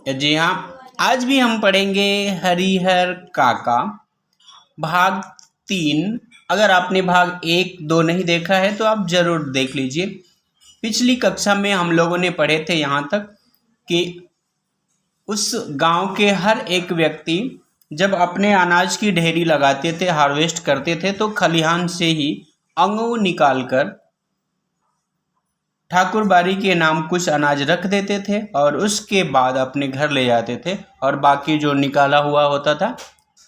जी हाँ, आज भी हम पढ़ेंगे हरिहर काका भाग 3। अगर आपने भाग 1, 2 नहीं देखा है तो आप ज़रूर देख लीजिए। पिछली कक्षा में हम लोगों ने पढ़े थे यहाँ तक कि उस गांव के हर एक व्यक्ति जब अपने अनाज की ढेरी लगाते थे, हार्वेस्ट करते थे, तो खलिहान से ही अंगूर निकाल कर ठाकुर बाड़ी के नाम कुछ अनाज रख देते थे और उसके बाद अपने घर ले जाते थे और बाकी जो निकाला हुआ होता था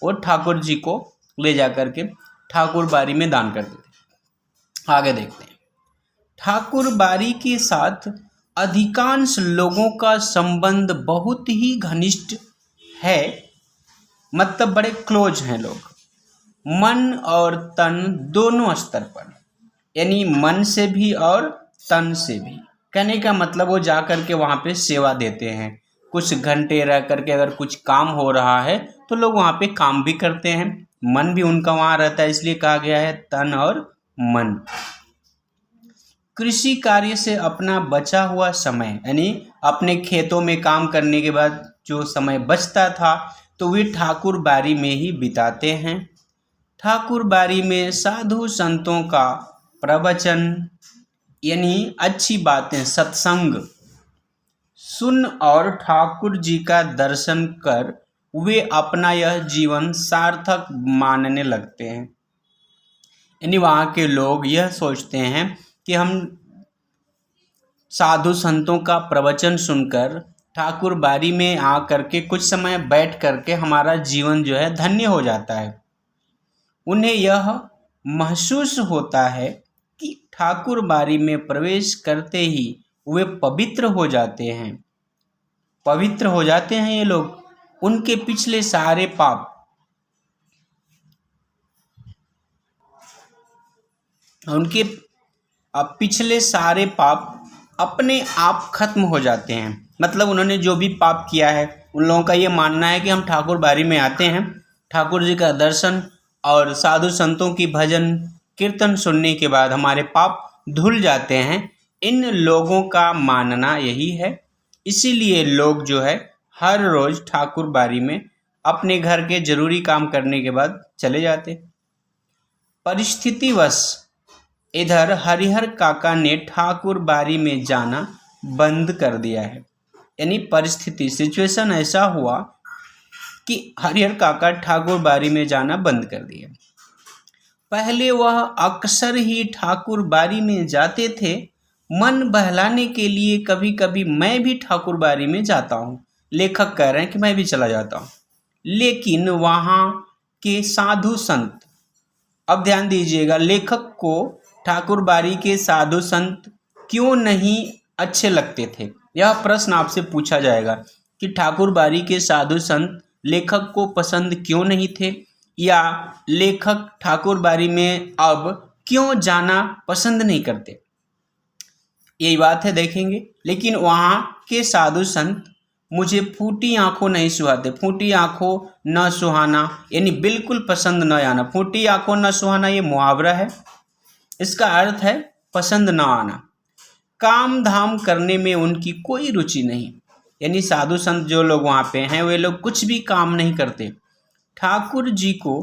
वो ठाकुर जी को ले जा कर के ठाकुर बाड़ी में दान करते थे। आगे देखते हैं। ठाकुर बाड़ी के साथ अधिकांश लोगों का संबंध बहुत ही घनिष्ठ है, मतलब बड़े क्लोज हैं लोग, मन और तन दोनों स्तर पर, यानी मन से भी और तन से भी। कहने का मतलब वो जा कर के वहाँ पे सेवा देते हैं। कुछ घंटे रह करके अगर कुछ काम हो रहा है तो लोग वहाँ पे काम भी करते हैं, मन भी उनका वहाँ रहता है, इसलिए कहा गया है तन और मन। कृषि कार्य से अपना बचा हुआ समय, यानी अपने खेतों में काम करने के बाद जो समय बचता था तो वे ठाकुर बाड़ी में ही बिताते हैं। ठाकुर बाड़ी में साधु संतों का प्रवचन यानी अच्छी बातें, सत्संग सुन और ठाकुर जी का दर्शन कर वे अपना यह जीवन सार्थक मानने लगते हैं। यानी वहाँ के लोग यह सोचते हैं कि हम साधु संतों का प्रवचन सुनकर ठाकुर बाड़ी में आ करके कुछ समय बैठ करके हमारा जीवन जो है धन्य हो जाता है। उन्हें यह महसूस होता है कि ठाकुर बाड़ी में प्रवेश करते ही वे पवित्र हो जाते हैं। पवित्र हो जाते हैं ये लोग। उनके पिछले सारे पाप, उनके पिछले सारे पाप अपने आप खत्म हो जाते हैं। मतलब उन्होंने जो भी पाप किया है, उन लोगों का ये मानना है कि हम ठाकुर बाड़ी में आते हैं, ठाकुर जी का दर्शन और साधु संतों की भजन कीर्तन सुनने के बाद हमारे पाप धुल जाते हैं। इन लोगों का मानना यही है। इसीलिए लोग जो है हर रोज़ ठाकुर बाड़ी में अपने घर के जरूरी काम करने के बाद चले जाते। परिस्थितिवश इधर हरिहर काका ने ठाकुर बाड़ी में जाना बंद कर दिया है। यानी परिस्थिति, सिचुएशन ऐसा हुआ कि हरिहर काका ठाकुर बाड़ी में जाना बंद कर दिया। पहले वह अक्सर ही ठाकुर बाड़ी में जाते थे। मन बहलाने के लिए कभी कभी मैं भी ठाकुर बाड़ी में जाता हूँ। लेखक कह रहे हैं कि मैं भी चला जाता हूँ, लेकिन वहाँ के साधु संत, अब ध्यान दीजिएगा, लेखक को ठाकुर बाड़ी के साधु संत क्यों नहीं अच्छे लगते थे, यह प्रश्न आपसे पूछा जाएगा कि ठाकुर बाड़ी के साधु संत लेखक को पसंद क्यों नहीं थे, या लेखक ठाकुर बाड़ी में अब क्यों जाना पसंद नहीं करते। यही बात है, देखेंगे। लेकिन वहाँ के साधु संत मुझे फूटी आंखों नहीं सुहाते। फूटी आंखों न सुहाना यानी बिल्कुल पसंद न आना। फूटी आंखों न सुहाना ये मुहावरा है, इसका अर्थ है पसंद न आना। काम धाम करने में उनकी कोई रुचि नहीं। यानी साधु संत जो लोग वहाँ पे हैं वे लोग कुछ भी काम नहीं करते। ठाकुर जी को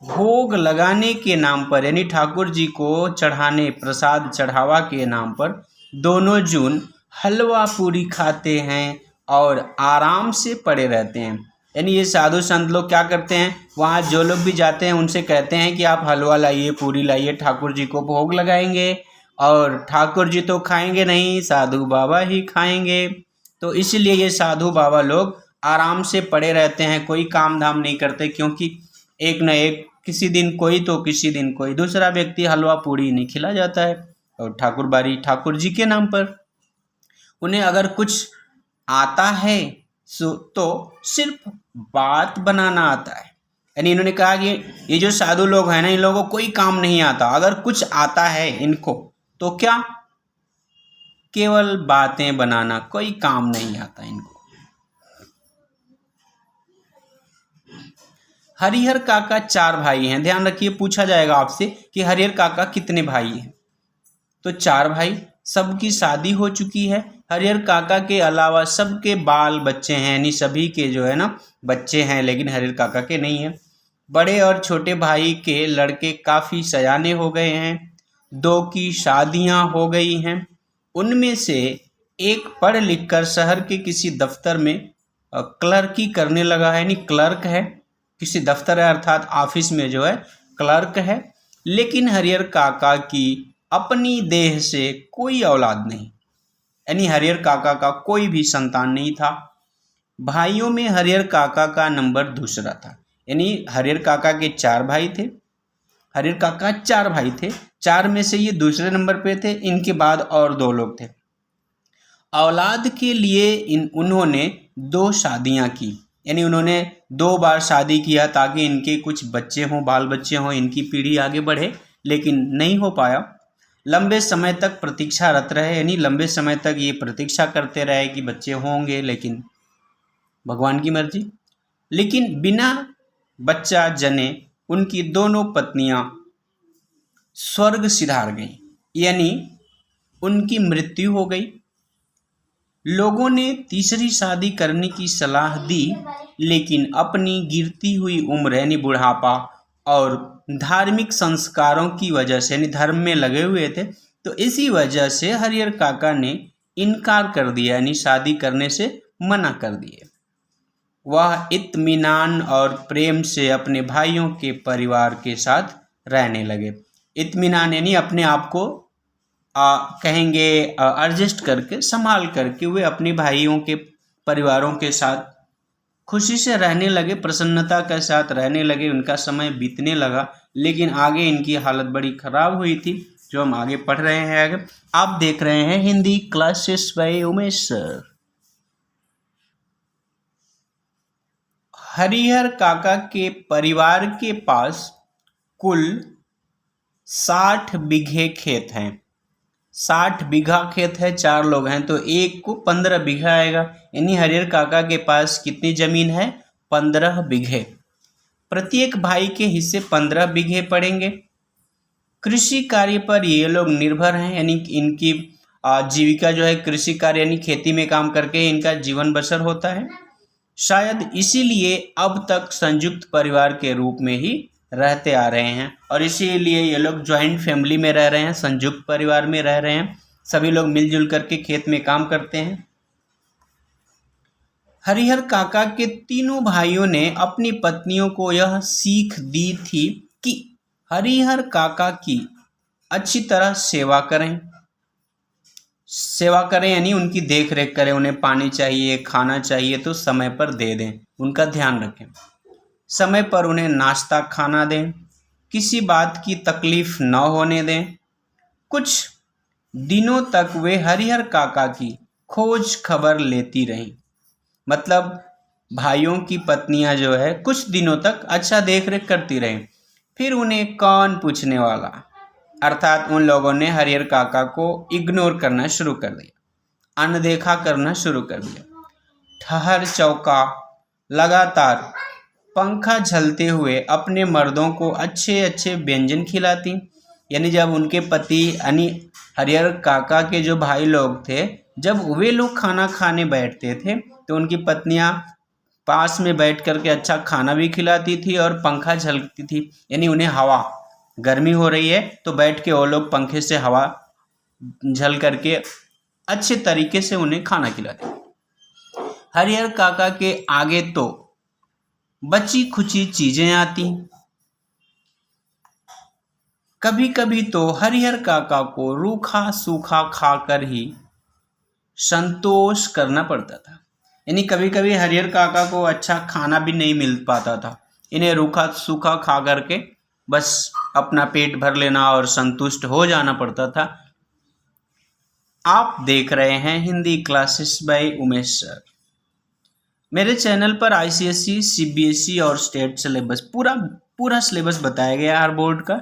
भोग लगाने के नाम पर, यानी ठाकुर जी को चढ़ाने, प्रसाद चढ़ावा के नाम पर दोनों जून हलवा पूरी खाते हैं और आराम से पड़े रहते हैं। यानी ये साधु संत लोग क्या करते हैं, वहाँ जो लोग भी जाते हैं उनसे कहते हैं कि आप हलवा लाइए, पूरी लाइए, ठाकुर जी को भोग लगाएंगे, और ठाकुर जी तो खाएंगे नहीं, साधु बाबा ही खाएंगे। तो इसलिए ये साधु बाबा लोग आराम से पड़े रहते हैं, कोई काम धाम नहीं करते, क्योंकि एक न एक किसी दिन कोई तो किसी दिन कोई दूसरा व्यक्ति हलवा पूड़ी नहीं खिला जाता है। और ठाकुर बाड़ी ठाकुर जी के नाम पर उन्हें अगर कुछ आता है तो सिर्फ बात बनाना आता है। यानी इन्होंने कहा कि ये जो साधु लोग हैं ना, इन लोगों को कोई काम नहीं आता। अगर कुछ आता है इनको तो क्या, केवल बातें बनाना, कोई काम नहीं आता इनको। हरिहर काका 4 भाई हैं। ध्यान रखिए, पूछा जाएगा आपसे कि हरिहर काका कितने भाई हैं। तो 4 भाई, सबकी शादी हो चुकी है। हरिहर काका के अलावा सबके बाल बच्चे हैं, यानी सभी के जो है ना बच्चे हैं, लेकिन हरिहर काका के नहीं है। बड़े और छोटे भाई के लड़के काफ़ी सयाने हो गए हैं, 2 की शादियां हो गई हैं। उनमें से एक पढ़ लिख कर शहर के किसी दफ्तर में क्लर्की करने लगा है, यानी क्लर्क है, किसी दफ्तर है अर्थात ऑफिस में जो है क्लर्क है। लेकिन हरिहर काका की अपनी देह से कोई औलाद नहीं, यानी हरिहर काका का कोई भी संतान नहीं था। भाइयों में हरिहर काका का नंबर दूसरा था, यानी हरिहर काका के 4 भाई थे, हरिहर काका 4 भाई थे, 4 में से ये दूसरे नंबर पे थे, इनके बाद और 2 लोग थे। औलाद के लिए उन्होंने 2 शादियां की, यानी उन्होंने 2 बार शादी किया ताकि इनके कुछ बच्चे हों, बाल बच्चे हों, इनकी पीढ़ी आगे बढ़े, लेकिन नहीं हो पाया। लंबे समय तक प्रतीक्षारत रहे, यानी लंबे समय तक ये प्रतीक्षा करते रहे कि बच्चे होंगे, लेकिन भगवान की मर्जी। लेकिन बिना बच्चा जने उनकी दोनों पत्नियां स्वर्ग सिधार गईं, यानी उनकी मृत्यु हो गई। लोगों ने तीसरी शादी करने की सलाह दी, लेकिन अपनी गिरती हुई उम्र यानी बुढ़ापा और धार्मिक संस्कारों की वजह से, यानी धर्म में लगे हुए थे, तो इसी वजह से हरिहर काका ने इनकार कर दिया, यानी शादी करने से मना कर दिए। वह इत्मीनान और प्रेम से अपने भाइयों के परिवार के साथ रहने लगे। इत्मीनान यानी अपने आप को कहेंगे एडजस्ट करके, संभाल करके वे अपने भाइयों के परिवारों के साथ खुशी से रहने लगे, प्रसन्नता के साथ रहने लगे, उनका समय बीतने लगा। लेकिन आगे इनकी हालत बड़ी खराब हुई थी, जो हम आगे पढ़ रहे हैं। आगे आप देख रहे हैं Hindi classes bye Umesh sir. Harihar काका के परिवार के पास कुल 60 बीघे खेत हैं। 60 बीघा खेत है, 4 लोग हैं तो एक को 15 बीघा आएगा, यानी हरिहर काका के पास कितनी जमीन है? 15 बीघे। प्रत्येक भाई के हिस्से 15 बीघे पड़ेंगे। कृषि कार्य पर ये लोग निर्भर हैं, यानी इनकी जीविका जो है कृषि कार्य यानी खेती में काम करके इनका जीवन बसर होता है। शायद इसीलिए अब तक संयुक्त परिवार के रूप में ही रहते आ रहे हैं, और इसीलिए ये लोग ज्वाइंट फैमिली में रह रहे हैं, संयुक्त परिवार में रह रहे हैं, सभी लोग मिलजुल करके खेत में काम करते हैं। हरिहर काका के तीनों भाइयों ने अपनी पत्नियों को यह सीख दी थी कि हरिहर काका की अच्छी तरह सेवा करें। सेवा करें यानी उनकी देख रेख करें, उन्हें पानी चाहिए, खाना चाहिए तो समय पर दे दें, उनका ध्यान रखें, समय पर उन्हें नाश्ता खाना दें, किसी बात की तकलीफ न होने दें। कुछ दिनों तक वे हरिहर काका की खोज खबर लेती रहीं, मतलब भाइयों की पत्नियां जो है कुछ दिनों तक अच्छा देख रेख करती रहीं। फिर उन्हें कौन पूछने वाला, अर्थात उन लोगों ने हरिहर काका को इग्नोर करना शुरू कर दिया, अनदेखा करना शुरू कर दिया। ठहर चौका लगातार पंखा झलते हुए अपने मर्दों को अच्छे अच्छे व्यंजन खिलाती, यानी जब उनके पति यानी हरिहर काका के जो भाई लोग थे, जब वे लोग खाना खाने बैठते थे तो उनकी पत्नियां पास में बैठ करके अच्छा खाना भी खिलाती थी और पंखा झलती थी, यानी उन्हें हवा, गर्मी हो रही है तो बैठ के वो लोग पंखे से हवा झल करके अच्छे तरीके से उन्हें खाना खिलाते। हरिहर काका के आगे तो बची खुची चीजें आती, कभी कभी तो हरिहर काका को रूखा सूखा खाकर ही संतोष करना पड़ता था, यानी कभी कभी हरिहर काका को अच्छा खाना भी नहीं मिल पाता था, इन्हें रूखा सूखा खा करके बस अपना पेट भर लेना और संतुष्ट हो जाना पड़ता था। आप देख रहे हैं Hindi classes bye Umesh sir. मेरे चैनल पर आईसीएसई, सीबीएसई और स्टेट सिलेबस पूरा सिलेबस बताया गया हर बोर्ड का।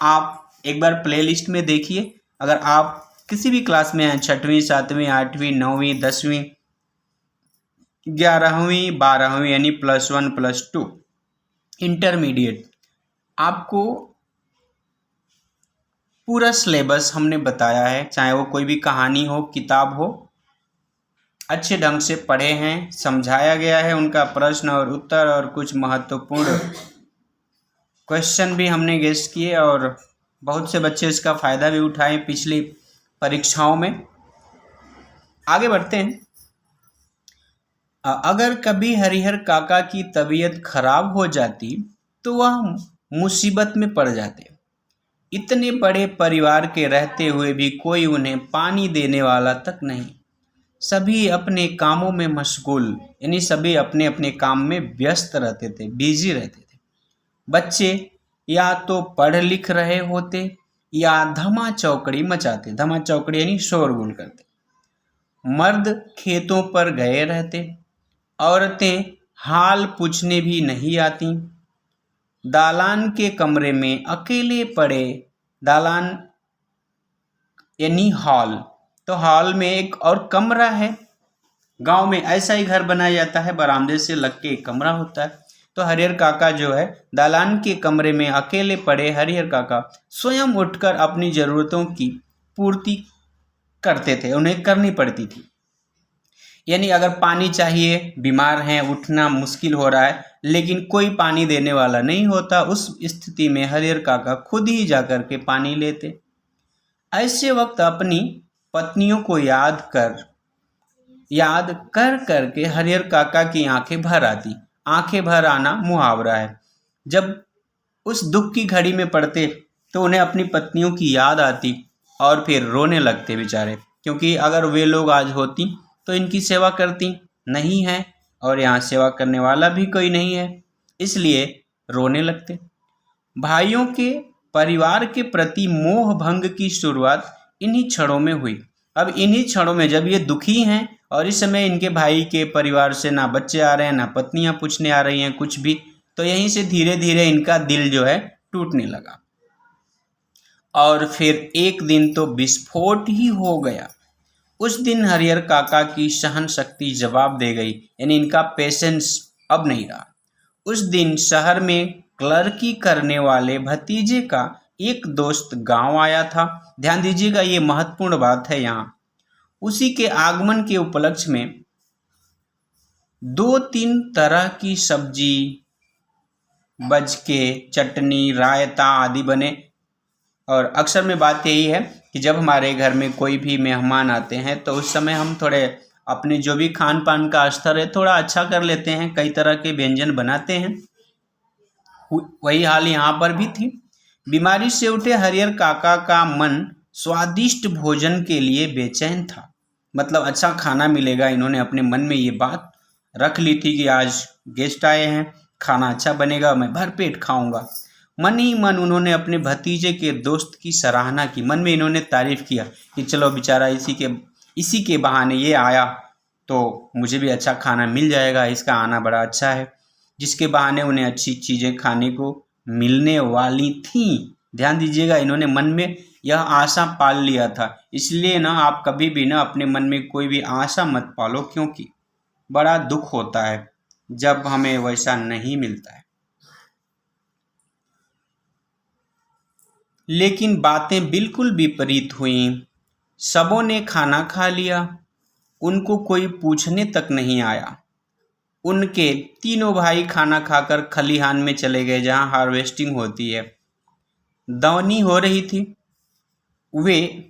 आप एक बार प्लेलिस्ट में देखिए, अगर आप किसी भी क्लास में हैं, 6वीं 7वीं 8वीं 9वीं 10वीं 11वीं 12वीं यानी +1 +2 इंटरमीडिएट, आपको पूरा सिलेबस हमने बताया है, चाहे वो कोई भी कहानी हो, किताब हो, अच्छे ढंग से पढ़े हैं, समझाया गया है उनका प्रश्न और उत्तर, और कुछ महत्वपूर्ण क्वेश्चन भी हमने गेस किए और बहुत से बच्चे इसका फ़ायदा भी उठाए पिछली परीक्षाओं में। आगे बढ़ते हैं। अगर कभी हरिहर काका की तबीयत खराब हो जाती तो वह मुसीबत में पड़ जाते। इतने बड़े परिवार के रहते हुए भी कोई उन्हें पानी देने वाला तक नहीं। सभी अपने कामों में मशगूल, यानी सभी अपने अपने काम में व्यस्त रहते थे, बिजी रहते थे। बच्चे या तो पढ़ लिख रहे होते या धमा चौकड़ी मचाते। धमा चौकड़ी यानी शोरगुल करते। मर्द खेतों पर गए रहते। औरतें हाल पूछने भी नहीं आती। दालान के कमरे में अकेले पड़े। दालान यानी हॉल, तो हॉल में एक और कमरा है। गांव में ऐसा ही घर बनाया जाता है, बरामदे से लग के एक कमरा होता है। तो हरिहर काका जो है दालान के कमरे में अकेले पड़े हरिहर काका स्वयं उठकर अपनी ज़रूरतों की पूर्ति करते थे, उन्हें करनी पड़ती थी। यानी अगर पानी चाहिए, बीमार हैं, उठना मुश्किल हो रहा है, लेकिन कोई पानी देने वाला नहीं होता, उस स्थिति में हरिहर काका खुद ही जाकर के पानी लेते। ऐसे वक्त अपनी पत्नियों को याद कर करके हरिहर काका की आंखें भर आती। आंखें भर आना मुहावरा है। जब उस दुख की घड़ी में पड़ते तो उन्हें अपनी पत्नियों की याद आती और फिर रोने लगते बेचारे, क्योंकि अगर वे लोग आज होती तो इनकी सेवा करती, नहीं है और यहाँ सेवा करने वाला भी कोई नहीं है, इसलिए रोने लगते। भाइयों के परिवार के प्रति मोह भंग की शुरुआत इन्हीं क्षणों में हुई। अब इन्हीं क्षणों में जब ये दुखी हैं और इस समय इनके भाई के परिवार से ना बच्चे आ रहे हैं, ना पत्नियां पूछने आ रही हैं कुछ भी, तो यहीं से धीरे धीरे इनका दिल जो है टूटने लगा। और फिर एक दिन तो विस्फोट ही हो गया। उस दिन हरिहर काका की सहन शक्ति जवाब दे गई, यानी इनका पेशेंस अब नहीं रहा। उस दिन शहर में क्लर्की करने वाले भतीजे का एक दोस्त गांव आया था। ध्यान दीजिएगा, ये महत्वपूर्ण बात है यहाँ। उसी के आगमन के उपलक्ष्य में 2-3 तरह की सब्जी, बजके, चटनी, रायता आदि बने। और अक्सर में बात यही है कि जब हमारे घर में कोई भी मेहमान आते हैं तो उस समय हम थोड़े अपने जो भी खान पान का स्तर है थोड़ा अच्छा कर लेते हैं, कई तरह के व्यंजन बनाते हैं। वही हाल यहाँ पर भी थी। बीमारी से उठे हरिहर काका का मन स्वादिष्ट भोजन के लिए बेचैन था। मतलब अच्छा खाना मिलेगा, इन्होंने अपने मन में ये बात रख ली थी कि आज गेस्ट आए हैं, खाना अच्छा बनेगा, मैं भरपेट खाऊंगा। मन ही मन उन्होंने अपने भतीजे के दोस्त की सराहना की। मन में इन्होंने तारीफ किया कि चलो बेचारा इसी के बहाने ये आया तो मुझे भी अच्छा खाना मिल जाएगा, इसका आना बड़ा अच्छा है, जिसके बहाने उन्हें अच्छी चीज़ें खाने को मिलने वाली थीं। ध्यान दीजिएगा, इन्होंने मन में यह आशा पाल लिया था। इसलिए ना आप कभी भी ना अपने मन में कोई भी आशा मत पालो, क्योंकि बड़ा दुख होता है जब हमें वैसा नहीं मिलता है। लेकिन बातें बिल्कुल विपरीत हुईं। सबों ने खाना खा लिया, उनको कोई पूछने तक नहीं आया। उनके तीनों भाई खाना खाकर खलिहान में चले गए, जहाँ हार्वेस्टिंग होती है। दवनी हो रही थी। वे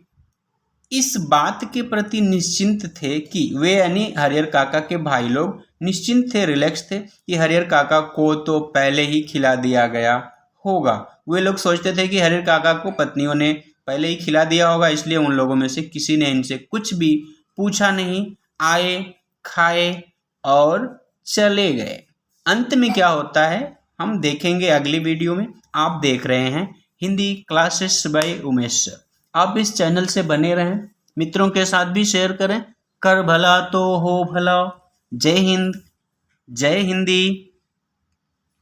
इस बात के प्रति निश्चिंत थे कि वे यानी हरिहर काका के भाई लोग निश्चिंत थे, रिलैक्स थे कि हरिहर काका को तो पहले ही खिला दिया गया होगा। वे लोग सोचते थे कि हरिहर काका को पत्नियों ने पहले ही खिला दिया होगा, इसलिए उन लोगों में से किसी ने इनसे कुछ भी पूछा नहीं। आए, खाए और चले गए। अंत में क्या होता है हम देखेंगे अगली वीडियो में। आप देख रहे हैं Hindi classes bye Umesh sir. आप इस चैनल से बने रहें, मित्रों के साथ भी शेयर करें। कर भला तो हो भला। जय हिंद, जय हिंदी।